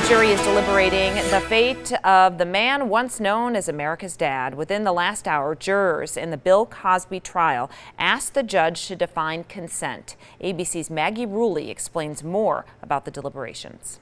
jury is deliberating the fate of the man once known as America's dad. Within the last hour, jurors in the Bill Cosby trial asked the judge to define consent. ABC's Maggie Ruley explains more about the deliberations.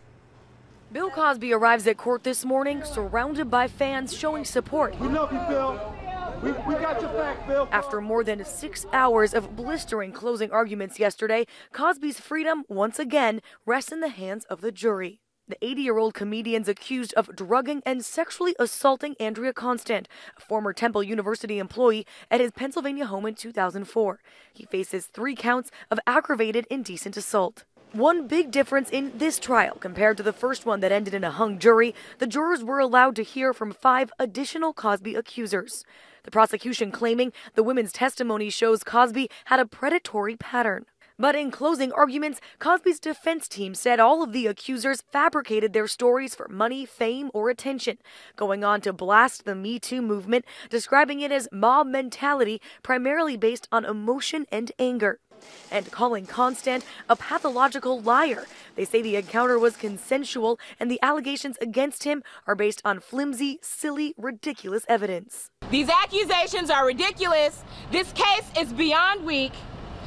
Bill Cosby arrives at court this morning surrounded by fans showing support. We love you, Bill. We got your back, Bill. After more than 6 hours of blistering closing arguments yesterday, Cosby's freedom once again rests in the hands of the jury. The 80-year-old comedian's accused of drugging and sexually assaulting Andrea Constant, a former Temple University employee, at his Pennsylvania home in 2004. He faces 3 counts of aggravated indecent assault. One big difference in this trial compared to the first one that ended in a hung jury, the jurors were allowed to hear from 5 additional Cosby accusers. The prosecution claiming the women's testimony shows Cosby had a predatory pattern. But in closing arguments, Cosby's defense team said all of the accusers fabricated their stories for money, fame, or attention, going on to blast the Me Too movement, describing it as mob mentality primarily based on emotion and anger, and calling Constant a pathological liar. They say the encounter was consensual and the allegations against him are based on flimsy, silly, ridiculous evidence. These accusations are ridiculous. This case is beyond weak,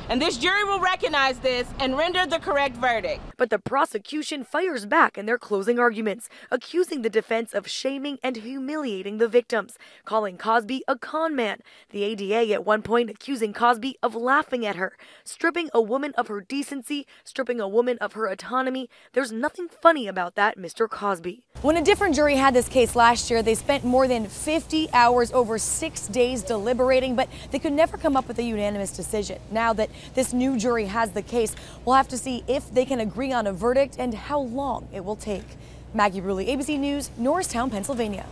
and this jury will recognize this and render the correct verdict. But the prosecution fires back in their closing arguments, accusing the defense of shaming and humiliating the victims, calling Cosby a con man. The ADA at one point accusing Cosby of laughing at her, stripping a woman of her decency, stripping a woman of her autonomy. There's nothing funny about that, Mr. Cosby. When a different jury had this case last year, they spent more than 50 hours over 6 days deliberating, but they could never come up with a unanimous decision. Now that this new jury has the case, we'll have to see if they can agree on a verdict and how long it will take. Maggie Ruley, ABC News, Norristown, Pennsylvania.